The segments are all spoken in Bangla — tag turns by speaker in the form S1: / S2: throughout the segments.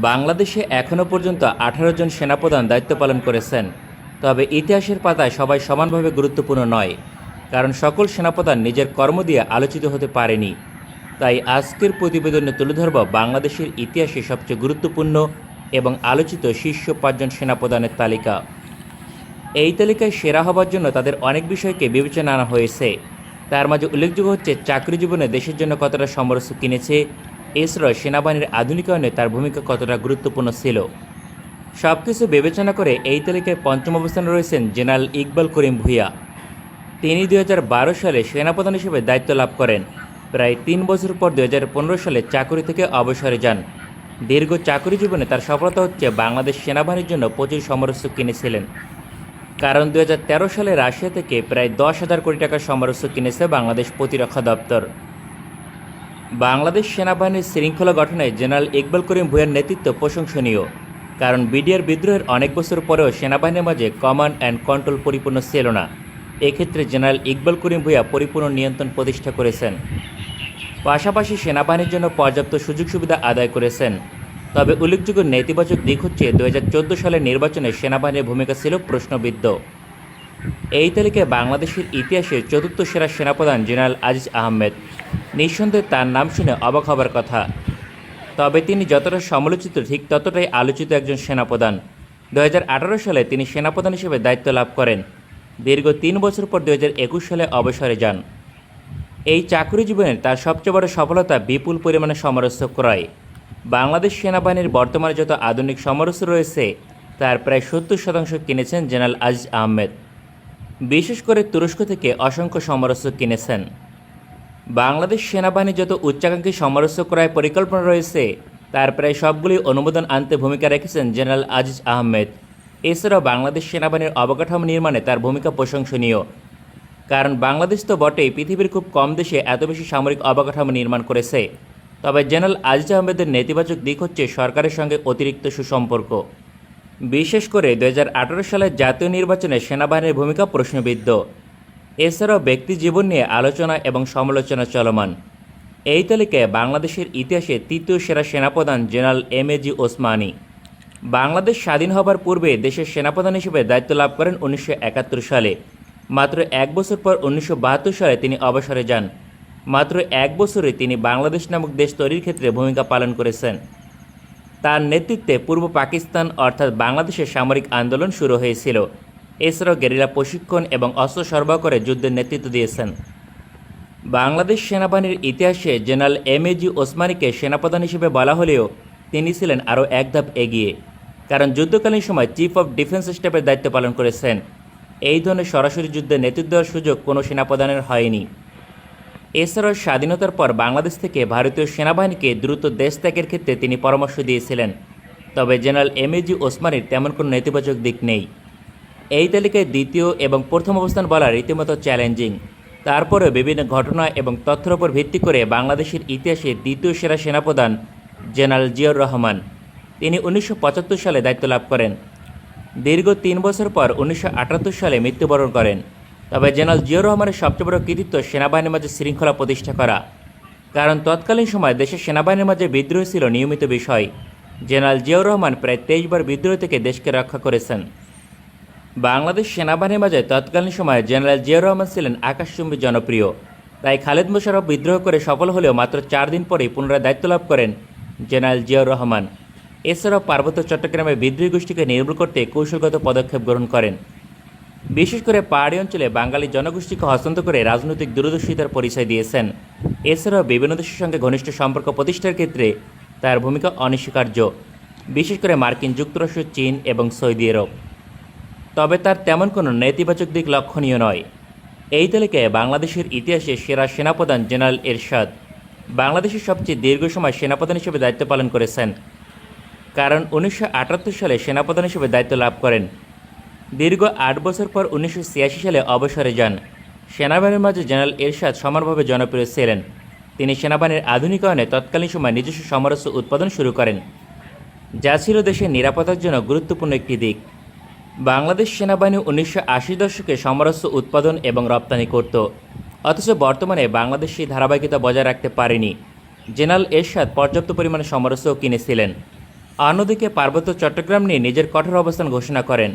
S1: বাংলাদেশে এখনও পর্যন্ত ১৮ জন সেনাপ্রধান দায়িত্ব পালন করেছেন। তবে ইতিহাসের পাতায় সবাই সমানভাবে গুরুত্বপূর্ণ নয়, কারণ সকল সেনাপ্রধান নিজের কর্ম দিয়ে আলোচিত হতে পারেনি। তাই আজকের প্রতিবেদনে তুলে ধরব বাংলাদেশের ইতিহাসে সবচেয়ে গুরুত্বপূর্ণ এবং আলোচিত শীর্ষ ৫ জন সেনাপ্রধানের তালিকা। এই তালিকায় সেরা হবার জন্য তাদের অনেক বিষয়কে বিবেচনা আনা হয়েছে। তার মাঝে উল্লেখযোগ্য হচ্ছে চাকরি জীবনে দেশের জন্য কতটা সমরস্য কিনেছে, এছাড়াও সেনাবাহিনীর আধুনিকায়নে তার ভূমিকা কতটা গুরুত্বপূর্ণ ছিল। সব কিছু বিবেচনা করে এই তালিকায় পঞ্চম অবস্থানে রয়েছেন জেনারেল ইকবাল করিম ভূঁইয়া। তিনি ২০১২ সালে সেনাপ্রধান হিসেবে দায়িত্ব লাভ করেন। প্রায় ৩ বছর পর ২০১৫ সালে চাকরি থেকে অবসরে যান। দীর্ঘ চাকরি জীবনে তার সফলতা হচ্ছে বাংলাদেশ সেনাবাহিনীর জন্য প্রচুর সমরস্য কিনেছিলেন। কারণ ২০১৩ সালে রাশিয়া থেকে প্রায় ১০,০০০ কোটি টাকার সমরস্য কিনেছে বাংলাদেশ প্রতিরক্ষা দপ্তর। বাংলাদেশ সেনাবাহিনীর শৃঙ্খলা গঠনে জেনারেল ইকবাল করিম ভূঁইয়ার নেতৃত্ব প্রশংসনীয়, কারণ বিডিআর বিদ্রোহের অনেক বছর পরেও সেনাবাহিনীর মাঝে কমান্ড অ্যান্ড কন্ট্রোল পরিপূর্ণ ছিল না। এক্ষেত্রে জেনারেল ইকবাল করিম ভূঁইয়া পরিপূর্ণ নিয়ন্ত্রণ প্রতিষ্ঠা করেছেন। পাশাপাশি সেনাবাহিনীর জন্য পর্যাপ্ত সুযোগ সুবিধা আদায় করেছেন। তবে উল্লেখযোগ্য নেতিবাচক দিক হচ্ছে ২০১৪ সালের নির্বাচনে সেনাবাহিনীর ভূমিকা ছিল প্রশ্নবিদ্ধ। এই তালিকায় বাংলাদেশের ইতিহাসের চতুর্থ সেরা সেনাপ্রধান জেনারেল আজিজ আহমেদ। নিঃসন্দেহে তার নাম শুনে অবাক হবার কথা। তবে তিনি যতটা সমালোচিত ঠিক ততটাই আলোচিত একজন সেনাপ্রধান। ২০১৮ সালে তিনি সেনাপ্রধান হিসেবে দায়িত্ব লাভ করেন। দীর্ঘ ৩ বছর পর ২০২১ সালে অবসরে যান। এই চাকরি জীবনের তার সবচেয়ে বড় সফলতা বিপুল পরিমাণে সমরস্য ক্রয়। বাংলাদেশ সেনাবাহিনীর বর্তমানে যত আধুনিক সমরস্য রয়েছে তার প্রায় ৭০% কিনেছেন জেনারেল আজিজ আহমেদ। বিশেষ করে তুরস্ক থেকে অসংখ্য সমরস্য কিনেছেন। বাংলাদেশ সেনাবাহিনী যত উচ্চাকাঙ্ক্ষী সমরস্য ক্রয় পরিকল্পনা রয়েছে তার প্রায় সবগুলি অনুমোদন আনতে ভূমিকা রেখেছেন জেনারেল আজিজ আহমেদ। এছাড়াও বাংলাদেশ সেনাবাহিনীর অবকাঠামো নির্মাণে তার ভূমিকা প্রশংসনীয়, কারণ বাংলাদেশ তো বটেই, পৃথিবীর খুব কম দেশে এত বেশি সামরিক অবকাঠামো নির্মাণ করেছে। তবে জেনারেল আজিজ আহমেদের নেতিবাচক দিক হচ্ছে সরকারের সঙ্গে অতিরিক্ত সুসম্পর্ক। বিশেষ করে ২০১৮ সালের জাতীয় নির্বাচনে সেনাবাহিনীর ভূমিকা প্রশ্নবিদ্ধ। এছাড়াও ব্যক্তি জীবন নিয়ে আলোচনা এবং সমালোচনা চলমান। এই তালিকায় বাংলাদেশের ইতিহাসে তৃতীয় সেরা সেনাপ্রধান জেনারেল এম.এ.জি. ওসমানী। বাংলাদেশ স্বাধীন হবার পূর্বে দেশের সেনাপ্রধান হিসেবে দায়িত্ব লাভ করেন ১৯৭১ সালে। মাত্র ১ বছর পর ১৯৭২ সালে তিনি অবসরে যান। মাত্র ১ বছরে তিনি বাংলাদেশ নামক দেশ তৈরির ক্ষেত্রে ভূমিকা পালন করেছেন। তার নেতৃত্বে পূর্ব পাকিস্তান অর্থাৎ বাংলাদেশের সামরিক আন্দোলন শুরু হয়েছিল। এছাড়াও গেরিলা প্রশিক্ষণ এবং অস্ত্র সরবরাহ করে যুদ্ধের নেতৃত্ব দিয়েছেন। বাংলাদেশ সেনাবাহিনীর ইতিহাসে জেনারেল এম.এ.জি. ওসমানীকে সেনাপ্রধান হিসেবে বলা হলেও তিনি ছিলেন আরও এক ধাপ এগিয়ে, কারণ যুদ্ধকালীন সময় চিফ অফ ডিফেন্স স্টাফের দায়িত্ব পালন করেছেন। এই ধরনের সরাসরি যুদ্ধে নেতৃত্ব দেওয়ার সুযোগ কোনো সেনাপ্রধানের হয়নি। এছাড়াও স্বাধীনতার পর বাংলাদেশ থেকে ভারতীয় সেনাবাহিনীকে দ্রুত দেশ ত্যাগের ক্ষেত্রে তিনি পরামর্শ দিয়েছিলেন। তবে জেনারেল এম.এ.জি. ওসমানীর তেমন কোনো নেতিবাচক দিক নেই। এই তালিকায় দ্বিতীয় এবং প্রথম অবস্থান বলা রীতিমতো চ্যালেঞ্জিং। তারপরেও বিভিন্ন ঘটনা এবং তথ্যের উপর ভিত্তি করে বাংলাদেশের ইতিহাসে দ্বিতীয় সেরা সেনাপ্রধান জেনারেল জিয়াউর রহমান। তিনি ১৯৭৫ সালে দায়িত্ব লাভ করেন। দীর্ঘ ৩ বছর পর ১৯৭৮ সালে মৃত্যুবরণ করেন। তবে জেনারেল জিয়াউর রহমানের সবচেয়ে বড় কৃতিত্ব সেনাবাহিনীর মাঝে শৃঙ্খলা প্রতিষ্ঠা করা, কারণ তৎকালীন সময় দেশের সেনাবাহিনীর মাঝে বিদ্রোহ ছিল নিয়মিত বিষয়। জেনারেল জিয়াউর রহমান প্রায় ২৩ বার বিদ্রোহ থেকে দেশকে রক্ষা করেছেন। বাংলাদেশ সেনাবাহিনীর মাঝে তৎকালীন সময়ে জেনারেল জিয়াউর রহমান ছিলেন আকাশচুম্বী জনপ্রিয়। তাই খালেদ মোশাররফ বিদ্রোহ করে সফল হলেও মাত্র ৪ দিন পরেই পুনরায় দায়িত্ব লাভ করেন জেনারেল জিয়াউর রহমান। এছাড়াও পার্বত্য চট্টগ্রামে বিদ্রোহী গোষ্ঠীকে নির্মূল করতে কৌশলগত পদক্ষেপ গ্রহণ করেন। বিশেষ করে পাহাড়ি অঞ্চলে বাঙালি জনগোষ্ঠীকে হস্তান্তর করে রাজনৈতিক দূরদর্শিতার পরিচয় দিয়েছেন। এছাড়াও বিভিন্ন দেশের সঙ্গে ঘনিষ্ঠ সম্পর্ক প্রতিষ্ঠার ক্ষেত্রে তার ভূমিকা অনস্বীকার্য, বিশেষ করে মার্কিন যুক্তরাষ্ট্র, চীন এবং সৌদি আরব। তবে তার তেমন কোনো নেতিবাচক দিক লক্ষণীয় নয়। এই তালিকায় বাংলাদেশের ইতিহাসে সেরা সেনাপ্রধান জেনারেল এরশাদ। বাংলাদেশের সবচেয়ে দীর্ঘ সময় সেনাপ্রধান হিসেবে দায়িত্ব পালন করেছেন, কারণ ১৯৭৮ সালে সেনাপ্রধান হিসেবে দায়িত্ব লাভ করেন। দীর্ঘ ৮ বছর পর ১৯৮৬ সালে অবসরে যান। সেনাবাহিনীর মাঝে জেনারেল এরশাদ সমানভাবে জনপ্রিয় ছিলেন। তিনি সেনাবাহিনীর আধুনিকায়নে তৎকালীন সময় নিজস্ব সমরস্য উৎপাদন শুরু করেন, যা ছিল দেশের নিরাপত্তার জন্য গুরুত্বপূর্ণ একটি দিক। বাংলাদেশ সেনাবাহিনী ১৯৮০ দশকে সমরস্য উৎপাদন এবং রপ্তানি করত, অথচ বর্তমানে বাংলাদেশ সেই ধারাবাহিকতা বজায় রাখতে পারেনি। জেনারেল এরশাদ পর্যাপ্ত পরিমাণে সমরস্যও কিনেছিলেন। অন্যদিকে পার্বত্য চট্টগ্রাম নিয়ে নিজের কঠোর অবস্থান ঘোষণা করেন।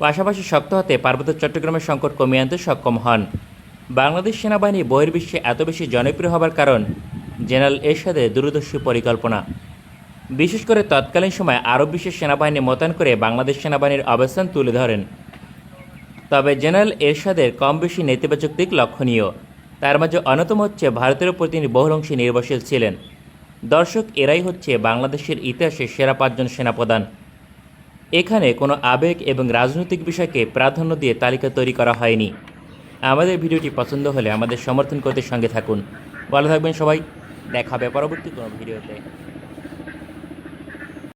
S1: পাশাপাশি শক্ত হাতে পার্বত্য চট্টগ্রামের সংকট কমিয়ে আনতে সক্ষম হন। বাংলাদেশ সেনাবাহিনী বহির্বিশ্বে এত বেশি জনপ্রিয় হবার কারণ জেনারেল এরশাদের দূরদর্শী পরিকল্পনা। বিশেষ করে তৎকালীন সময়ে আরব বিশ্বের সেনাবাহিনী মোতায়েন করে বাংলাদেশ সেনাবাহিনীর অবস্থান তুলে ধরেন। তবে জেনারেল এরশাদের কম বেশি নেতিবাচক দিক লক্ষণীয়। তার মাঝে অন্যতম হচ্ছে ভারতের উপর তিনি বহুল অংশে নির্ভরশীল ছিলেন। দর্শক, এরাই হচ্ছে বাংলাদেশের ইতিহাসে সেরা 5 জন সেনাপ্রধান। এখানে কোনো আবেগ এবং রাজনৈতিক বিষয়কে প্রাধান্য দিয়ে তালিকা তৈরি করা হয়নি। আমাদের ভিডিওটি পছন্দ হলে আমাদের সমর্থন করতে সঙ্গে থাকুন। ভালো থাকবেন সবাই, দেখা হবে পরবর্তী কোনো ভিডিওতে।